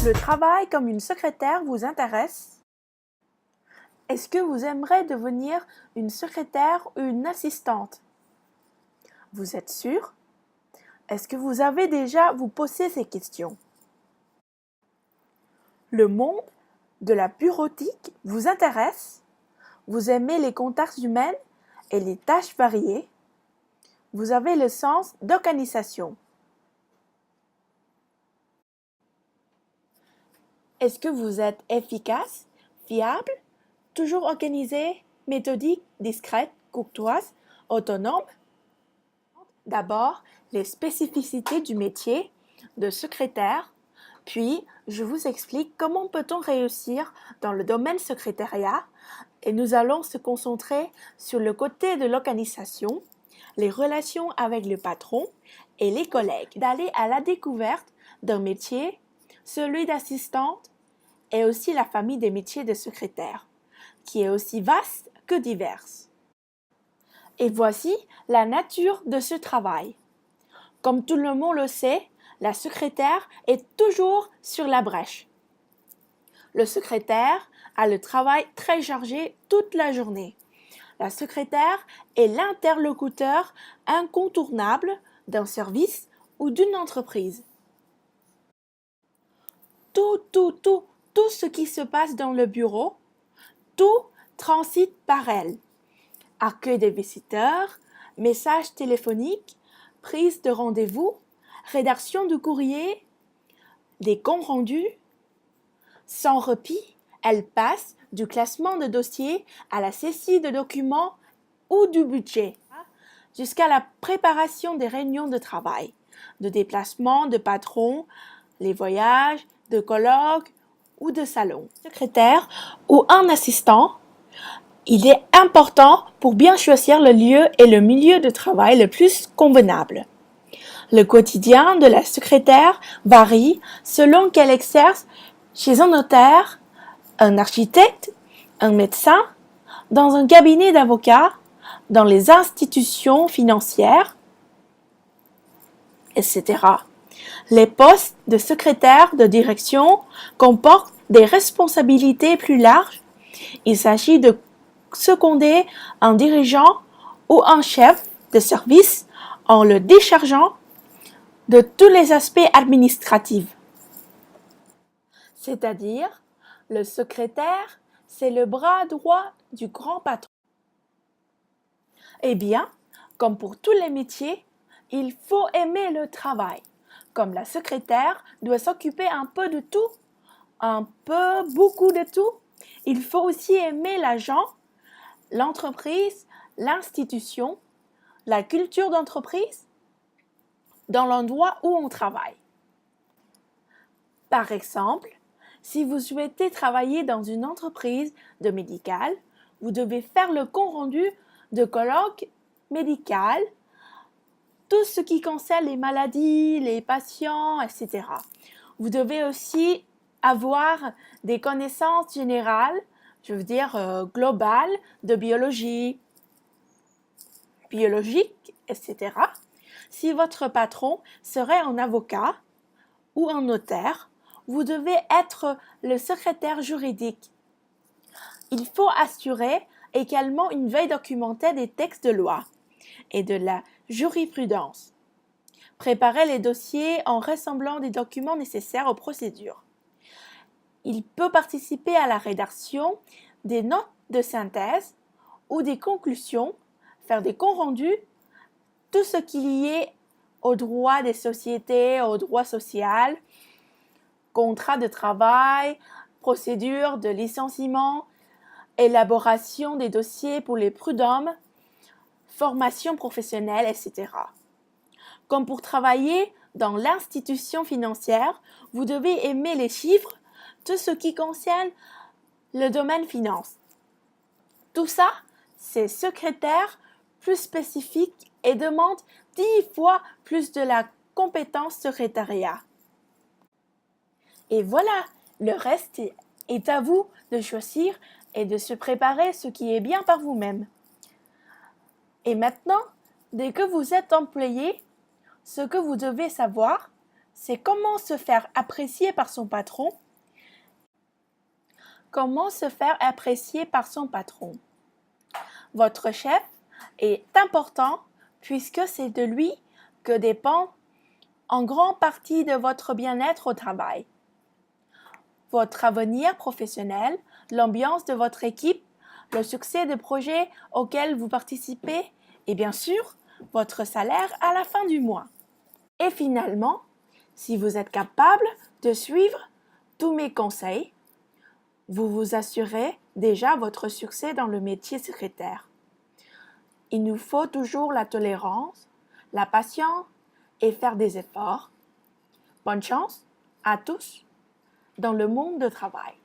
Le travail comme une secrétaire vous intéresse? Est-ce que vous aimeriez devenir une secrétaire ou une assistante? Vous êtes sûr? Est-ce que vous avez déjà vous posé ces questions? Le monde de la bureautique vous intéresse? Vous aimez les contacts humains et les tâches variées? Vous avez le sens d'organisation. Est-ce que vous êtes efficace, fiable, toujours organisé, méthodique, discrète, courtoise, autonome? D'abord, les spécificités du métier de secrétaire, puis je vous explique comment peut-on réussir dans le domaine secrétariat et nous allons se concentrer sur le côté de l'organisation, les relations avec le patron et les collègues, d'aller à la découverte d'un métier, celui d'assistante et aussi la famille des métiers de secrétaire, qui est aussi vaste que diverse. Et voici la nature de ce travail. Comme tout le monde le sait, la secrétaire est toujours sur la brèche. Le secrétaire a le travail très chargé toute la journée. La secrétaire est l'interlocuteur incontournable d'un service ou d'une entreprise. Tout ce qui se passe dans le bureau, tout transite par elle. Accueil des visiteurs, messages téléphoniques, prise de rendez-vous, rédaction de courrier, des comptes rendus. Sans répit, elle passe du classement de dossiers à la saisie de documents ou du budget, jusqu'à la préparation des réunions de travail, de déplacements de patrons, les voyages, de colloques ou de salons. Secrétaire ou un assistant, il est important pour bien choisir le lieu et le milieu de travail le plus convenable. Le quotidien de la secrétaire varie selon qu'elle exerce chez un notaire, un architecte, un médecin, dans un cabinet d'avocats, dans les institutions financières, etc. Les postes de secrétaire de direction comportent des responsabilités plus larges. Il s'agit de seconder un dirigeant ou un chef de service en le déchargeant de tous les aspects administratifs. C'est-à-dire, le secrétaire, c'est le bras droit du grand patron. Eh bien, comme pour tous les métiers, il faut aimer le travail. Comme la secrétaire doit s'occuper un peu de tout, beaucoup de tout, il faut aussi aimer l'agent, l'entreprise, l'institution, la culture d'entreprise, dans l'endroit où on travaille. Par exemple, si vous souhaitez travailler dans une entreprise de médical, vous devez faire le compte rendu de colloque médical, tout ce qui concerne les maladies, les patients, etc. Vous devez aussi avoir des connaissances générales, je veux dire globales, de biologie, biologique, etc. Si votre patron serait un avocat ou un notaire, vous devez être le secrétaire juridique. Il faut assurer également une veille documentaire des textes de loi et de la jurisprudence. Préparer les dossiers en rassemblant des documents nécessaires aux procédures. Il peut participer à la rédaction des notes de synthèse ou des conclusions, faire des comptes rendus, tout ce qui est lié au droit des sociétés, au droit social, contrat de travail, procédure de licenciement, élaboration des dossiers pour les prud'hommes, formation professionnelle, etc. Comme pour travailler dans l'institution financière, vous devez aimer les chiffres, tout ce qui concerne le domaine finance. Tout ça, c'est secrétaire plus spécifique et demande 10 fois plus de la compétence secrétariat. Et voilà, le reste est à vous de choisir et de se préparer ce qui est bien par vous-même. Et maintenant, dès que vous êtes employé, ce que vous devez savoir, c'est comment se faire apprécier par son patron. Comment se faire apprécier par son patron? Votre chef est important puisque c'est de lui que dépend en grande partie de votre bien-être au travail. Votre avenir professionnel, l'ambiance de votre équipe, le succès de projets auxquels vous participez et bien sûr, votre salaire à la fin du mois. Et finalement, si vous êtes capable de suivre tous mes conseils, vous vous assurez déjà votre succès dans le métier secrétaire. Il nous faut toujours la tolérance, la patience et faire des efforts. Bonne chance à tous dans le monde du travail.